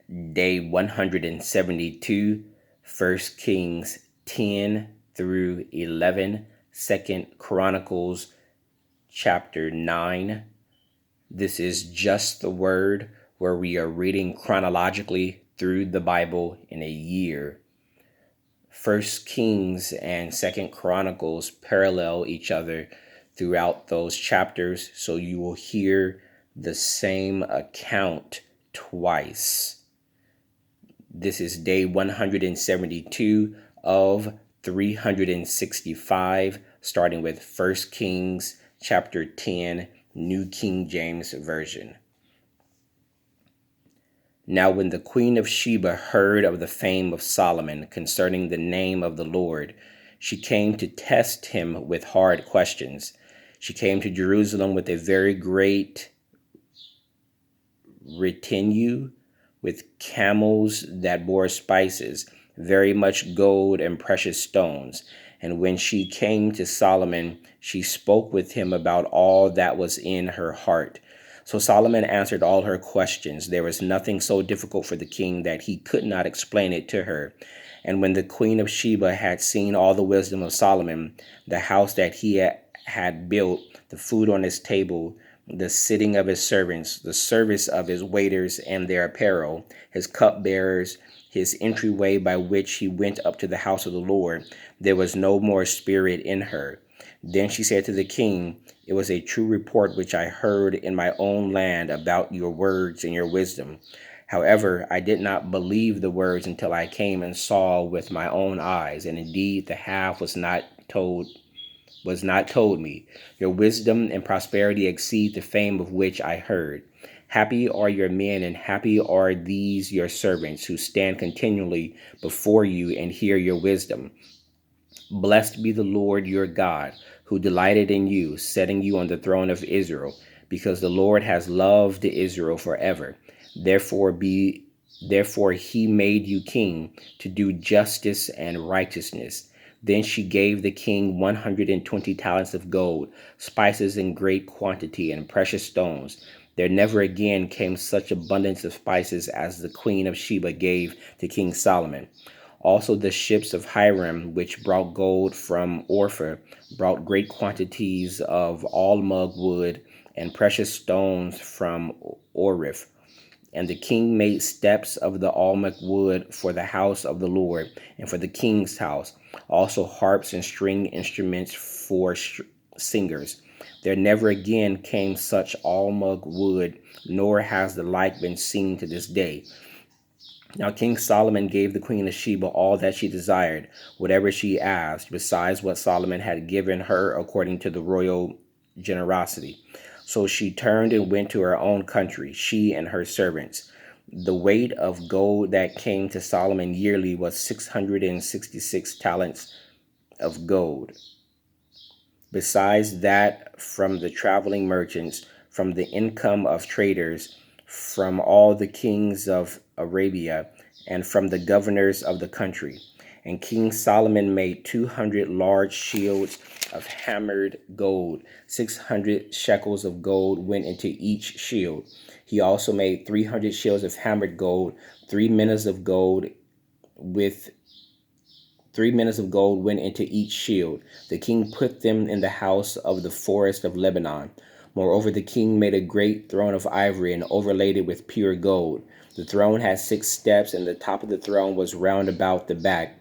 Day 172, 1 Kings 10 through 11, 2 Chronicles chapter 9. This is just the word, where we are reading chronologically through the Bible in a year. 1 Kings and 2 Chronicles parallel each other throughout those chapters, so you will hear the same account twice. This is day 172 of 365, starting with 1 Kings chapter 10, New King James Version. Now when the queen of Sheba heard of the fame of Solomon concerning the name of the Lord, she came to test him with hard questions. She came to Jerusalem with a very great retinue, with camels that bore spices, very much gold and precious stones. And when she came to Solomon, she spoke with him about all that was in her heart. So Solomon answered all her questions. There was nothing so difficult for the king that he could not explain it to her. And when the queen of Sheba had seen all the wisdom of Solomon, the house that he had built, the food on his table, the sitting of his servants, the service of his waiters and their apparel, his cupbearers, his entryway by which he went up to the house of the Lord, there was no more spirit in her. Then she said to the king, "It was a true report which I heard in my own land about your words and your wisdom. However, I did not believe the words until I came and saw with my own eyes, and indeed the half was not told me. Your wisdom and prosperity exceed the fame of which I heard. Happy are your men, and happy are these your servants, who stand continually before you and hear your wisdom. Blessed be the Lord your God, who delighted in you, setting you on the throne of Israel, because the Lord has loved Israel forever. Therefore he made you king to do justice and righteousness." Then she gave the king 120 talents of gold, spices in great quantity, and precious stones. There never again came such abundance of spices as the queen of Sheba gave to King Solomon. Also the ships of Hiram, which brought gold from Ophir, brought great quantities of almug wood and precious stones from Oriph. And the king made steps of the almug wood for the house of the Lord and for the king's house, also harps and string instruments for singers. There never again came such almug wood, nor has the like been seen to this day. Now King Solomon gave the queen of Sheba all that she desired, whatever she asked, besides what Solomon had given her according to the royal generosity. So she turned and went to her own country, she and her servants. The weight of gold that came to Solomon yearly was 666 talents of gold. Besides that, from the traveling merchants, from the income of traders, from all the kings of Arabia, and from the governors of the country. And King Solomon made 200 large shields of hammered gold. 600 shekels of gold went into each shield. He also made 300 shields of hammered gold. 3 minas of gold with 3 minas of gold went into each shield. The king put them in the house of the forest of Lebanon. Moreover, the king made a great throne of ivory and overlaid it with pure gold. The throne had 6 steps, and the top of the throne was round about the back.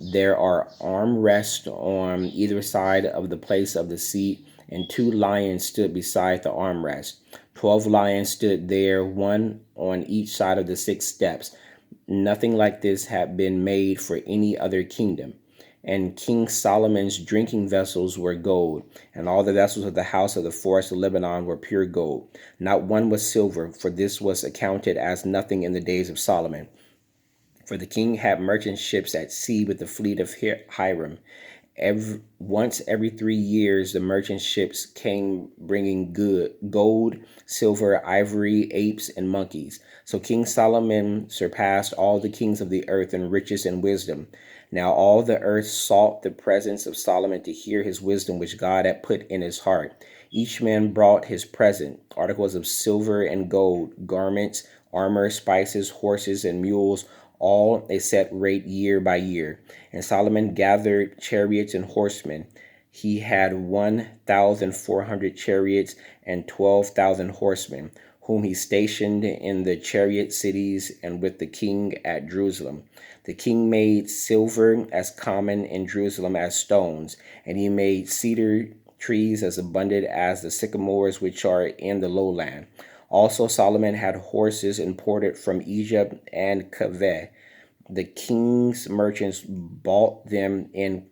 There are armrests on either side of the place of the seat, and 2 lions stood beside the armrest. 12 lions stood there, one on each side of the 6 steps. Nothing like this had been made for any other kingdom. And King Solomon's drinking vessels were gold, and all the vessels of the house of the forest of Lebanon were pure gold. Not one was silver, for this was accounted as nothing in the days of Solomon. For the king had merchant ships at sea with the fleet of Hiram. Once every 3 years, the merchant ships came bringing gold, silver, ivory, apes, and monkeys. So King Solomon surpassed all the kings of the earth in riches and wisdom. Now all the earth sought the presence of Solomon to hear his wisdom, which God had put in his heart. Each man brought his present, articles of silver and gold, garments, armor, spices, horses, and mules, all a set rate year by year. And Solomon gathered chariots and horsemen. He had 1,400 chariots and 12,000 horsemen, whom he stationed in the chariot cities and with the king at Jerusalem. The king made silver as common in Jerusalem as stones, and he made cedar trees as abundant as the sycamores which are in the lowland. Also, Solomon had horses imported from Egypt and Caveh. The king's merchants bought them in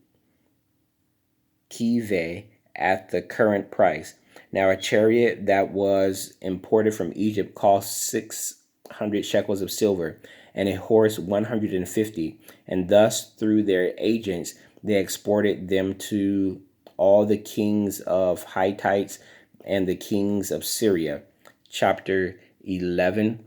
Kiveh at the current price. Now, a chariot that was imported from Egypt cost 600 shekels of silver, and a horse 150. And thus, through their agents, they exported them to all the kings of Hittites and the kings of Syria. Chapter 11.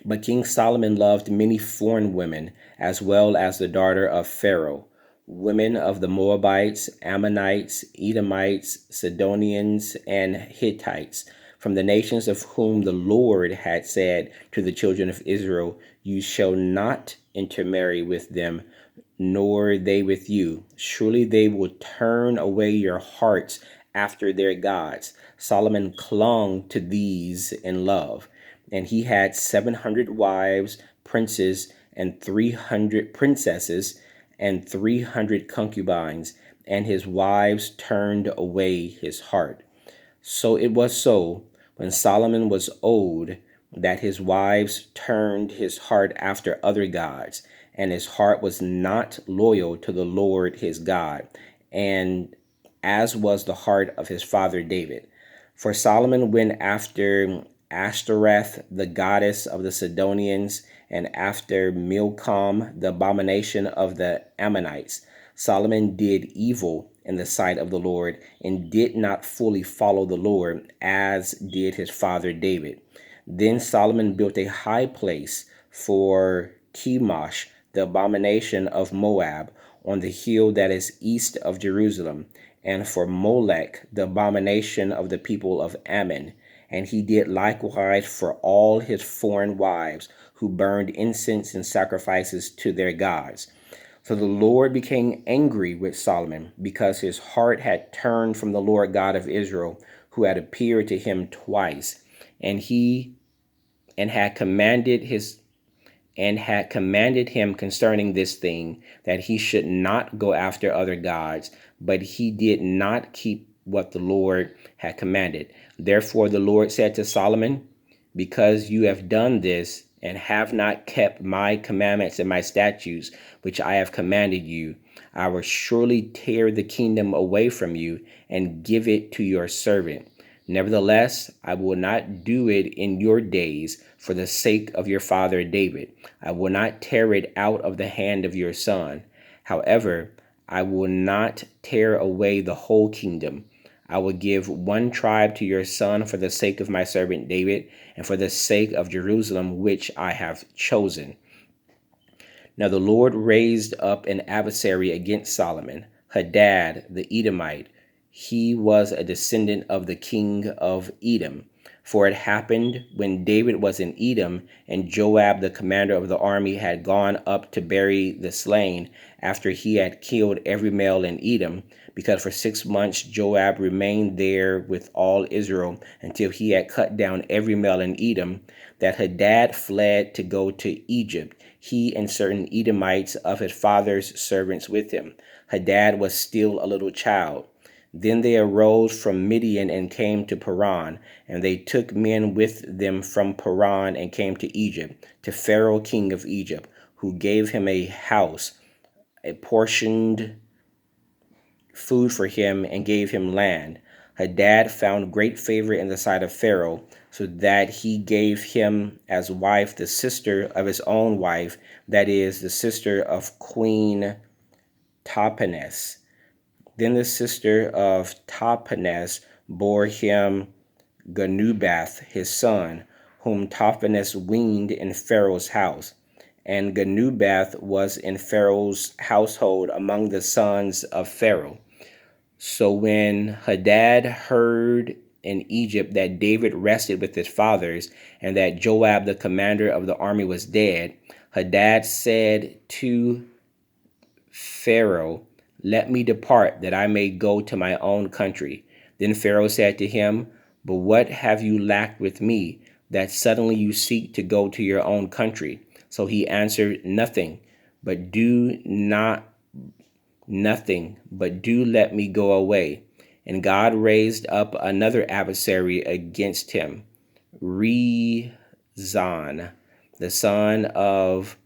But King Solomon loved many foreign women, as well as the daughter of Pharaoh, women of the Moabites, Ammonites, Edomites, Sidonians, and Hittites, from the nations of whom the Lord had said to the children of Israel, "You shall not intermarry with them, nor they with you. Surely they will turn away your hearts after their gods." Solomon clung to these in love, and he had 700 wives, princes, and 300 princesses, and 300 concubines, and his wives turned away his heart. So it was so, when Solomon was old, that his wives turned his heart after other gods, and his heart was not loyal to the Lord his God, and as was the heart of his father David. For Solomon went after Ashtoreth, the goddess of the Sidonians, and after Milcom, the abomination of the Ammonites. Solomon did evil in the sight of the Lord and did not fully follow the Lord, as did his father David. Then Solomon built a high place for Chemosh, the abomination of Moab, on the hill that is east of Jerusalem, and for Molech, the abomination of the people of Ammon. And he did likewise for all his foreign wives, who burned incense and sacrifices to their gods. So the Lord became angry with Solomon, because his heart had turned from the Lord God of Israel, who had appeared to him twice, and he and had commanded him concerning this thing, that he should not go after other gods, but he did not keep what the Lord had commanded. Therefore the Lord said to Solomon, "Because you have done this, and have not kept my commandments and my statutes, which I have commanded you, I will surely tear the kingdom away from you and give it to your servant. Nevertheless, I will not do it in your days for the sake of your father David. I will not tear it out of the hand of your son. However, I will not tear away the whole kingdom. I will give one tribe to your son for the sake of my servant David, and for the sake of Jerusalem, which I have chosen." Now the Lord raised up an adversary against Solomon, Hadad the Edomite. He was a descendant of the king of Edom. For it happened when David was in Edom, and Joab the commander of the army had gone up to bury the slain, after he had killed every male in Edom, because for 6 months Joab remained there with all Israel, until he had cut down every male in Edom, that Hadad fled to go to Egypt, he and certain Edomites of his father's servants with him. Hadad was still a little child. Then they arose from Midian and came to Paran, and they took men with them from Paran and came to Egypt, to Pharaoh king of Egypt, who gave him a house, a portioned food for him, and gave him land. Hadad found great favor in the sight of Pharaoh, so that he gave him as wife the sister of his own wife, that is, the sister of Queen Tahpenes. Then the sister of Tahpenes bore him Genubath his son, whom Tahpenes weaned in Pharaoh's house. And Genubath was in Pharaoh's household among the sons of Pharaoh. So when Hadad heard in Egypt that David rested with his fathers, and that Joab, the commander of the army, was dead, Hadad said to Pharaoh, "Let me depart, that I may go to my own country." Then Pharaoh said to him, "But what have you lacked with me, that suddenly you seek to go to your own country?" So he answered, but do not nothing, but do let me go away." And God raised up another adversary against him, Rezon, the son of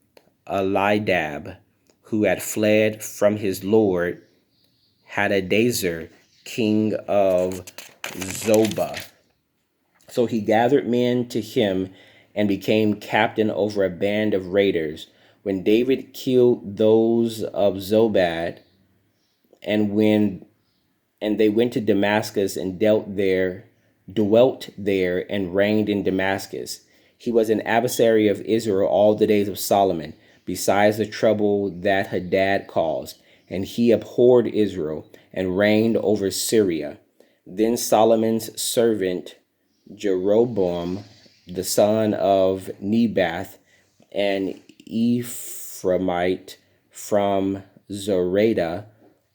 Elidab, who had fled from his lord Hadadezer, king of Zobah. So he gathered men to him and became captain over a band of raiders. When David killed those of Zobad, and when and they went to Damascus and dwelt there and reigned in Damascus. He was an adversary of Israel all the days of Solomon, besides the trouble that Hadad caused, and he abhorred Israel and reigned over Syria. Then Solomon's servant Jeroboam, the son of Nebath, an Ephraimite from Zorada,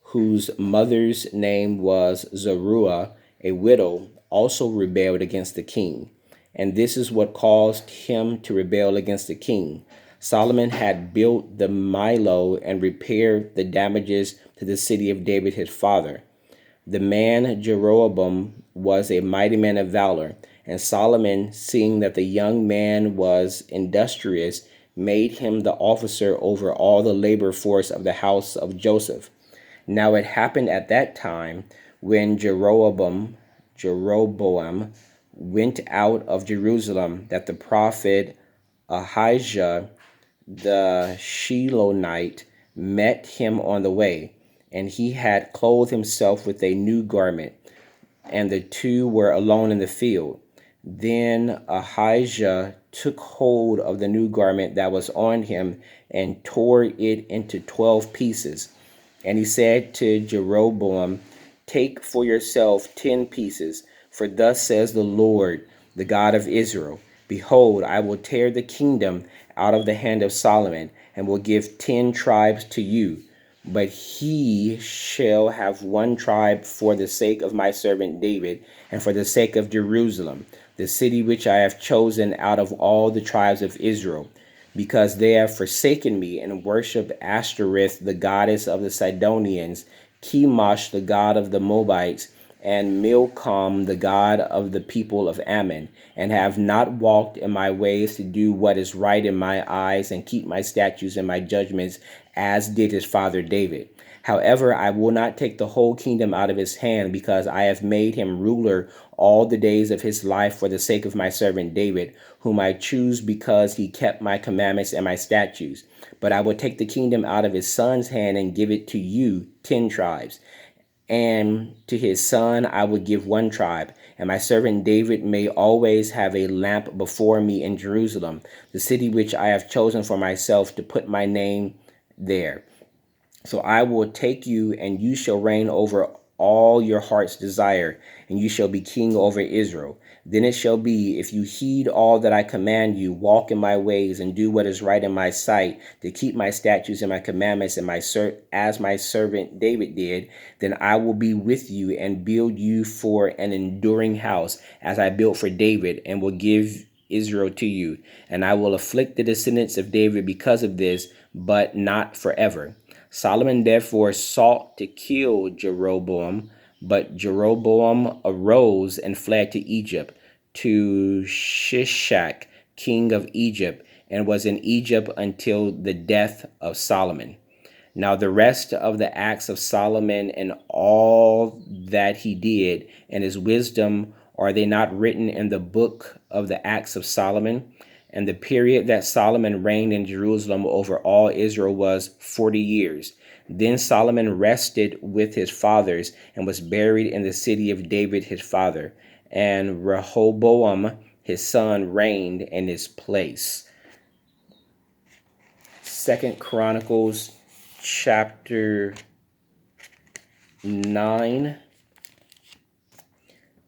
whose mother's name was Zeruiah, a widow, also rebelled against the king. And this is what caused him to rebel against the king. Solomon had built the Milo and repaired the damages to the city of David his father. The man Jeroboam was a mighty man of valor, and Solomon, seeing that the young man was industrious, made him the officer over all the labor force of the house of Joseph. Now it happened at that time, when Jeroboam went out of Jerusalem, that the prophet Ahijah the Shilonite met him on the way, and he had clothed himself with a new garment, and the two were alone in the field. Then Ahijah took hold of the new garment that was on him and tore it into 12 pieces. And he said to Jeroboam, "Take for yourself 10 pieces, for thus says the Lord, the God of Israel, Behold, I will tear the kingdom out of the hand of Solomon, and will give 10 tribes to you. But he shall have one tribe for the sake of my servant David, and for the sake of Jerusalem, the city which I have chosen out of all the tribes of Israel, because they have forsaken me and worshipped Ashtoreth, the goddess of the Sidonians, Chemosh, the god of the Moabites, and Milcom, the god of the people of Ammon, and have not walked in my ways to do what is right in my eyes and keep my statutes and my judgments, as did his father David. However, I will not take the whole kingdom out of his hand, because I have made him ruler all the days of his life for the sake of my servant David, whom I choose because he kept my commandments and my statutes. But I will take the kingdom out of his son's hand and give it to you, 10 tribes. And to his son I will give one tribe, and my servant David may always have a lamp before me in Jerusalem, the city which I have chosen for myself to put my name there. So I will take you, and you shall reign over all your heart's desire, and you shall be king over Israel. Then it shall be, if you heed all that I command you, walk in my ways, and do what is right in my sight, to keep my statutes and my commandments, and as my servant David did, then I will be with you and build you for an enduring house, as I built for David, and will give Israel to you. And I will afflict the descendants of David because of this, but not forever. Solomon therefore sought to kill Jeroboam, but Jeroboam arose and fled to Egypt, to Shishak, king of Egypt, and was in Egypt until the death of Solomon. Now the rest of the acts of Solomon and all that he did, and his wisdom, are they not written in the book of the acts of Solomon? And the period that Solomon reigned in Jerusalem over all Israel was 40 years. Then Solomon rested with his fathers and was buried in the city of David his father. And Rehoboam his son reigned in his place. 2 Chronicles chapter 9.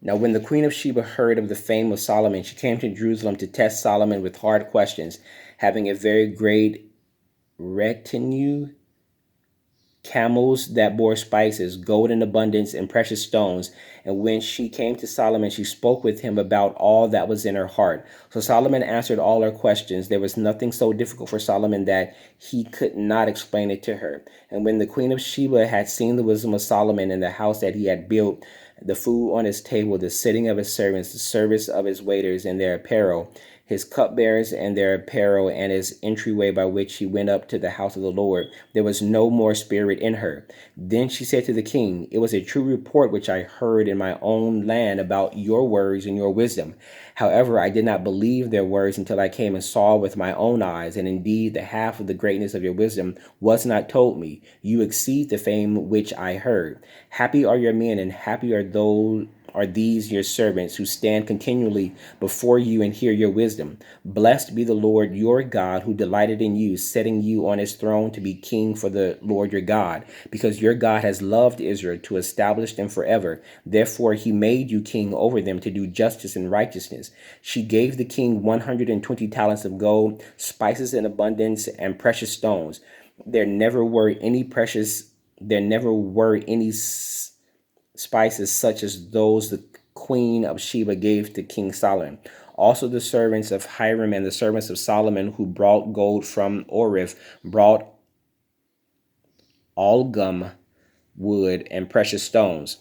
Now, when the queen of Sheba heard of the fame of Solomon, she came to Jerusalem to test Solomon with hard questions, having a very great retinue, camels that bore spices, gold in abundance, and precious stones. And when she came to Solomon, she spoke with him about all that was in her heart. So Solomon answered all her questions. There was nothing so difficult for Solomon that he could not explain it to her. And when the queen of Sheba had seen the wisdom of Solomon in the house that he had built, the food on his table, the sitting of his servants, the service of his waiters, and their apparel, his cupbearers and their apparel, and his entryway by which he went up to the house of the Lord, there was no more spirit in her. Then she said to the king, "It was a true report which I heard in my own land about your words and your wisdom. However, I did not believe their words until I came and saw with my own eyes, and indeed the half of the greatness of your wisdom was not told me. You exceed the fame which I heard. Happy are your men, and happy are these your servants who stand continually before you and hear your wisdom. Blessed be the Lord your God, who delighted in you, setting you on his throne to be king for the Lord your God, because your God has loved Israel to establish them forever. Therefore he made you king over them to do justice and righteousness. She gave the king 120 talents of gold, spices in abundance, and precious stones. There never were any spices such as those the queen of Sheba gave to King Solomon. Also the servants of Hiram and the servants of Solomon who brought gold from Oriph brought algum wood and precious stones.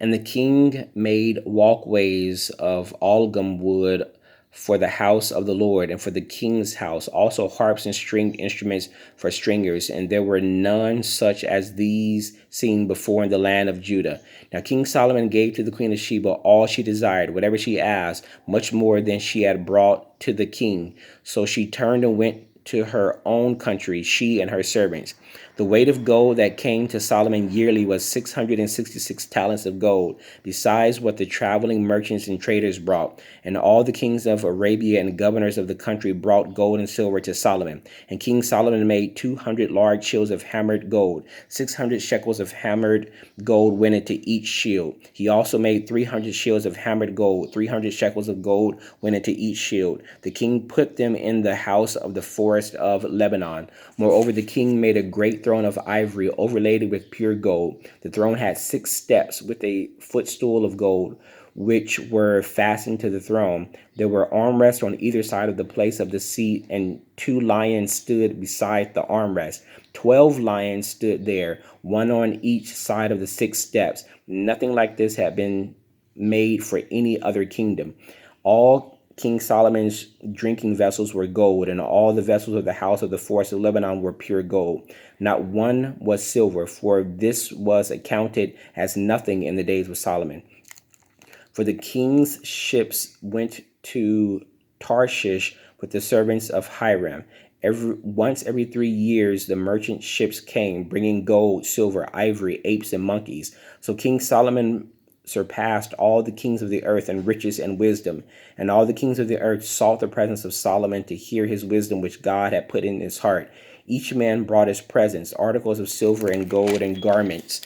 And the king made walkways of algum wood for the house of the Lord and for the king's house, also harps and stringed instruments for stringers. And there were none such as these seen before in the land of Judah. Now King Solomon gave to the queen of Sheba all she desired, whatever she asked, much more than she had brought to the king. So she turned and went to her own country, she and her servants. The weight of gold that came to Solomon yearly was 666 talents of gold, besides what the traveling merchants and traders brought. And all the kings of Arabia and governors of the country brought gold and silver to Solomon. And King Solomon made 200 large shields of hammered gold. 600 shekels of hammered gold went into each shield. He also made 300 shields of hammered gold. 300 shekels of gold went into each shield. The king put them in the house of the forest of Lebanon. Moreover, the king made a great throne of ivory overlaid with pure gold. The throne had 6 steps with a footstool of gold, which were fastened to the throne. There were armrests on either side of the place of the seat, and 2 lions stood beside the armrest. 12 lions stood there, one on each side of the 6 steps. Nothing like this had been made for any other kingdom. All King Solomon's drinking vessels were gold, and all the vessels of the house of the forest of Lebanon were pure gold. Not one was silver, for this was accounted as nothing in the days of Solomon. For the king's ships went to Tarshish with the servants of Hiram. Once every 3 years, the merchant ships came, bringing gold, silver, ivory, apes, and monkeys. So King Solomon surpassed all the kings of the earth in riches and wisdom. And all the kings of the earth sought the presence of Solomon to hear his wisdom, which God had put in his heart. Each man brought his presents, articles of silver and gold and garments,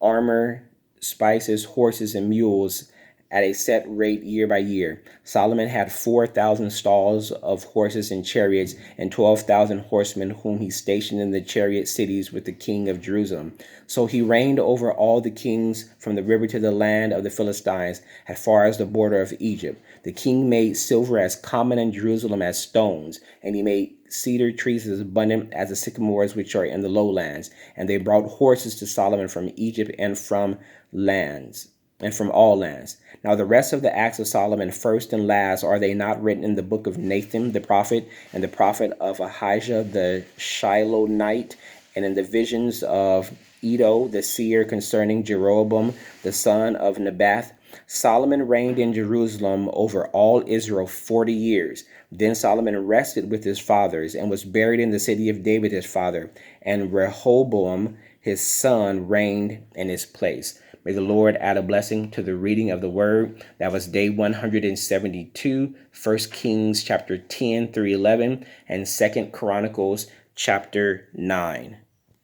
armor, spices, horses, and mules at a set rate year by year. Solomon had 4,000 stalls of horses and chariots, and 12,000 horsemen whom he stationed in the chariot cities with the king of Jerusalem. So he reigned over all the kings from the river to the land of the Philistines, as far as the border of Egypt. The king made silver as common in Jerusalem as stones, and he made cedar trees as abundant as the sycamores which are in the lowlands. And they brought horses to Solomon from Egypt and from all lands. Now the rest of the acts of Solomon, first and last, are they not written in the book of Nathan the prophet, and the prophet of Ahijah the Shilonite, and in the visions of Iddo the seer concerning Jeroboam the son of Nebath? Solomon reigned in Jerusalem over all Israel 40 years. Then Solomon rested with his fathers and was buried in the city of David his father, and Rehoboam his son reigned in his place. May the Lord add a blessing to the reading of the word. That was day 172, 1 Kings chapter 10 through 11, and 2 Chronicles chapter 9.